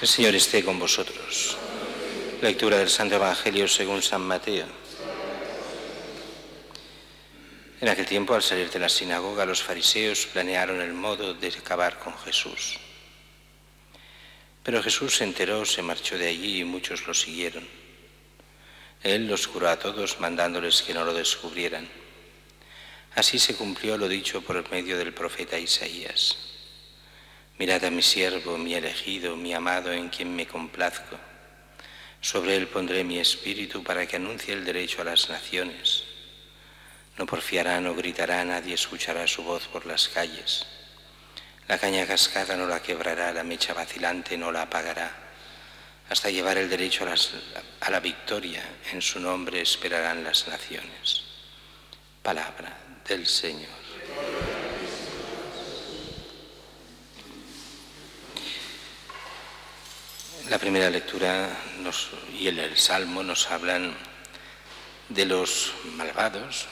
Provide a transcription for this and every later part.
El Señor esté con vosotros. Lectura del Santo Evangelio según San Mateo. En aquel tiempo, al salir de la sinagoga, los fariseos planearon el modo de acabar con Jesús. Pero Jesús se enteró, se marchó de allí y muchos lo siguieron. Él los curó a todos, mandándoles que no lo descubrieran. Así se cumplió lo dicho por medio del profeta Isaías. Mirad a mi siervo, mi elegido, mi amado, en quien me complazco. Sobre él pondré mi espíritu para que anuncie el derecho a las naciones. No porfiará, no gritará, nadie escuchará su voz por las calles. La caña cascada no la quebrará, la mecha vacilante no la apagará. Hasta llevar el derecho a la victoria, en su nombre esperarán las naciones. Palabra del Señor. La primera lectura y el Salmo nos hablan de los malvados,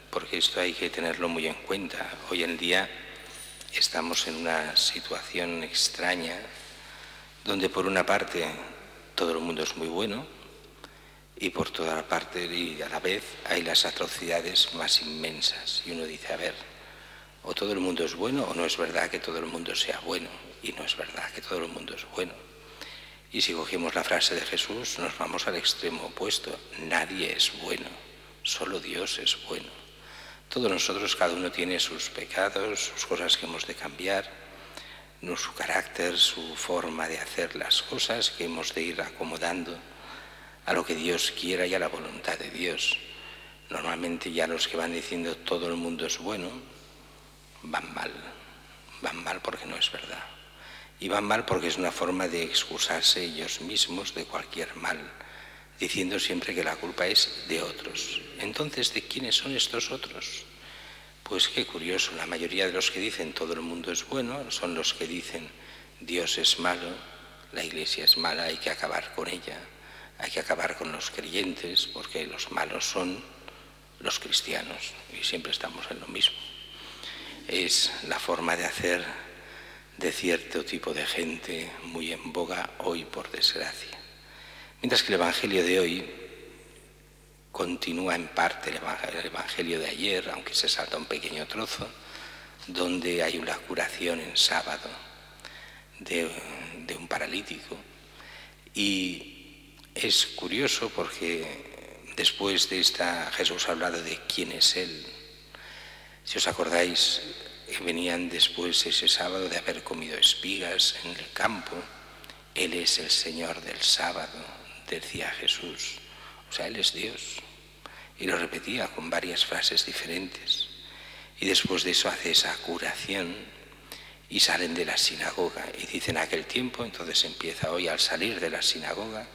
porque esto hay que tenerlo muy en cuenta. Hoy en día estamos en una situación extraña, donde por una parte todo el mundo es muy bueno, y por toda la parte y a la vez hay las atrocidades más inmensas. Y uno dice, a ver, o todo el mundo es bueno, o no es verdad que todo el mundo sea bueno, y no es verdad que todo el mundo es bueno. Y si cogemos la frase de Jesús, nos vamos al extremo opuesto. Nadie es bueno, solo Dios es bueno. Todos nosotros, cada uno tiene sus pecados, sus cosas que hemos de cambiar, su carácter, su forma de hacer las cosas que hemos de ir acomodando a lo que Dios quiera y a la voluntad de Dios. Normalmente ya los que van diciendo todo el mundo es bueno, van mal porque no es verdad. Y van mal porque es una forma de excusarse ellos mismos de cualquier mal, diciendo siempre que la culpa es de otros. Entonces, ¿de quiénes son estos otros? Pues qué curioso, la mayoría de los que dicen todo el mundo es bueno son los que dicen Dios es malo, la Iglesia es mala, hay que acabar con ella, hay que acabar con los creyentes porque los malos son los cristianos y siempre estamos en lo mismo. Es la forma de hacer de cierto tipo de gente muy en boga hoy, por desgracia. Mientras que el Evangelio de hoy continúa en parte el Evangelio de ayer, aunque se salta un pequeño trozo, donde hay una curación en sábado de un paralítico. Y es curioso porque después de esta Jesús ha hablado de quién es Él. Si os acordáis, venían después ese sábado de haber comido espigas en el campo. Él es el Señor del sábado, decía Jesús. O sea, Él es Dios. Y lo repetía con varias frases diferentes. Y después de eso hace esa curación y salen de la sinagoga. Y dicen aquel tiempo, entonces empieza hoy, al salir de la sinagoga,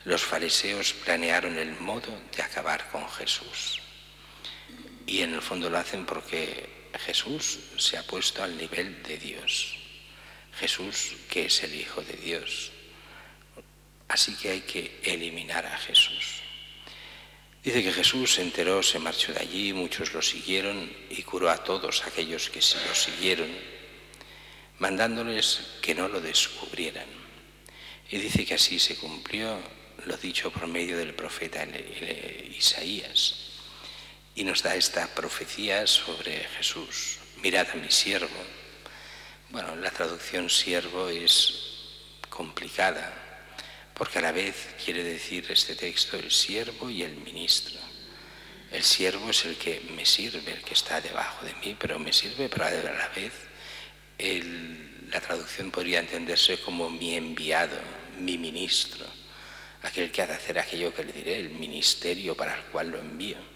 los fariseos planearon el modo de acabar con Jesús. Y en el fondo lo hacen porque Jesús se ha puesto al nivel de Dios. Jesús, que es el Hijo de Dios. Así que hay que eliminar a Jesús. Dice que Jesús se enteró, se marchó de allí, muchos lo siguieron y curó a todos aquellos que sí lo siguieron, mandándoles que no lo descubrieran. Y dice que así se cumplió lo dicho por medio del profeta Isaías. Y nos da esta profecía sobre Jesús. Mirad a mi siervo. Bueno, la traducción siervo es complicada, porque a la vez quiere decir este texto el siervo y el ministro. El siervo es el que me sirve, el que está debajo de mí, pero me sirve, pero a la vez la traducción podría entenderse como mi enviado, mi ministro, aquel que ha de hacer aquello que le diré, el ministerio para el cual lo envío.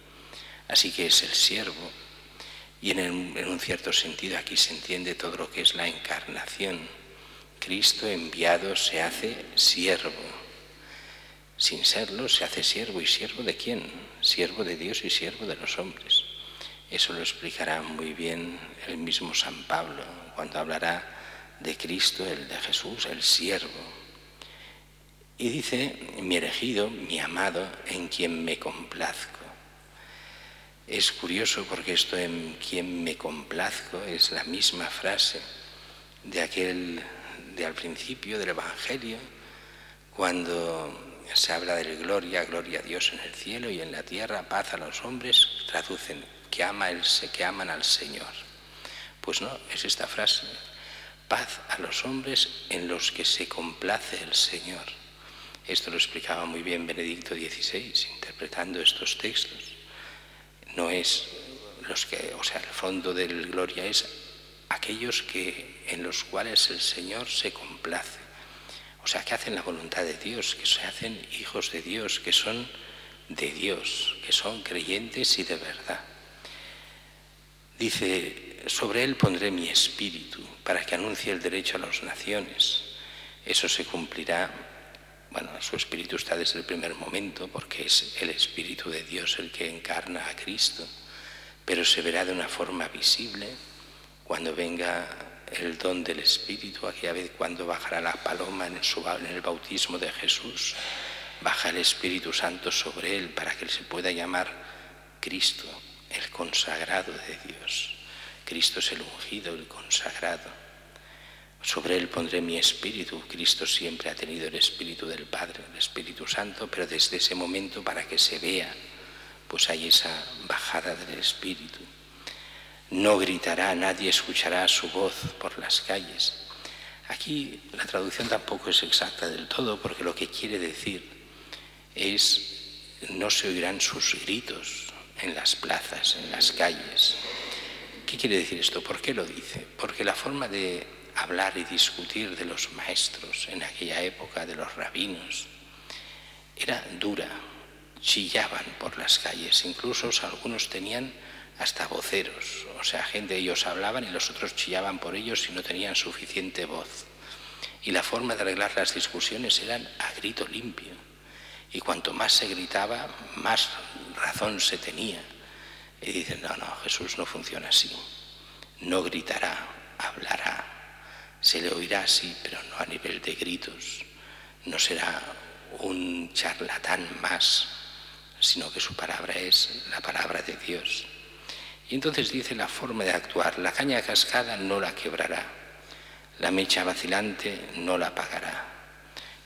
Así que es el siervo, y en un cierto sentido aquí se entiende todo lo que es la encarnación. Cristo enviado se hace siervo. Sin serlo se hace siervo. ¿Y siervo de quién? Siervo de Dios y siervo de los hombres. Eso lo explicará muy bien el mismo San Pablo cuando hablará de Cristo, el de Jesús, el siervo. Y dice, mi elegido, mi amado, en quien me complazco. Es curioso porque esto en quien me complazco es la misma frase de aquel de al principio del Evangelio, cuando se habla de gloria a Dios en el cielo y en la tierra, paz a los hombres, traducen que aman al Señor. Pues no, es esta frase: paz a los hombres en los que se complace el Señor. Esto lo explicaba muy bien Benedicto XVI, interpretando estos textos. No es los que, o sea, el fondo del gloria es aquellos en los cuales el Señor se complace. O sea, que hacen la voluntad de Dios, que se hacen hijos de Dios, que son de Dios, que son creyentes y de verdad. Dice: sobre él pondré mi espíritu para que anuncie el derecho a las naciones. Eso se cumplirá. Bueno, su espíritu está desde el primer momento, porque es el Espíritu de Dios el que encarna a Cristo, pero se verá de una forma visible cuando venga el don del Espíritu, aquella vez cuando bajará la paloma en el bautismo de Jesús. Baja el Espíritu Santo sobre él para que él se pueda llamar Cristo, el consagrado de Dios. Cristo es el ungido, el consagrado. Sobre él pondré mi espíritu. Cristo siempre ha tenido el Espíritu del Padre, el Espíritu Santo, pero desde ese momento, para que se vea, pues hay esa bajada del Espíritu. No gritará, nadie escuchará su voz por las calles. Aquí la traducción tampoco es exacta del todo, porque lo que quiere decir es: no se oirán sus gritos en las plazas, en las calles. ¿Qué quiere decir esto? ¿Por qué lo dice? Porque la forma de hablar y discutir de los maestros en aquella época, de los rabinos, era dura. Chillaban por las calles, incluso algunos tenían hasta voceros, o sea, ellos hablaban y los otros chillaban por ellos si no tenían suficiente voz. Y la forma de arreglar las discusiones eran a grito limpio, y cuanto más se gritaba, más razón se tenía. Y dicen: no, Jesús no funciona así. No gritará, hablará. Se le oirá así, pero no a nivel de gritos. No será un charlatán más, sino que su palabra es la palabra de Dios. Y entonces dice la forma de actuar: la caña cascada no la quebrará, la mecha vacilante no la apagará.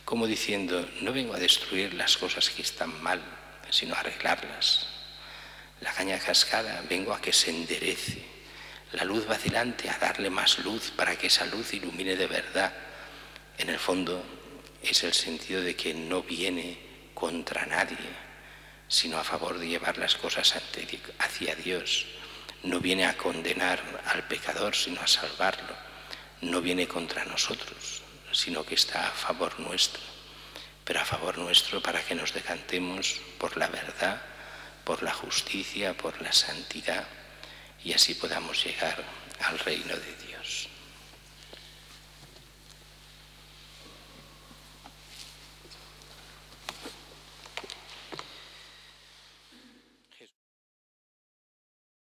Como diciendo: no vengo a destruir las cosas que están mal, sino a arreglarlas. La caña cascada vengo a que se enderece, la luz vacilante a darle más luz para que esa luz ilumine de verdad. En el fondo es el sentido de que no viene contra nadie, sino a favor de llevar las cosas hacia Dios. No viene a condenar al pecador, sino a salvarlo. No viene contra nosotros, sino que está a favor nuestro, pero a favor nuestro para que nos decantemos por la verdad, por la justicia, por la santidad, y así podamos llegar al reino de Dios.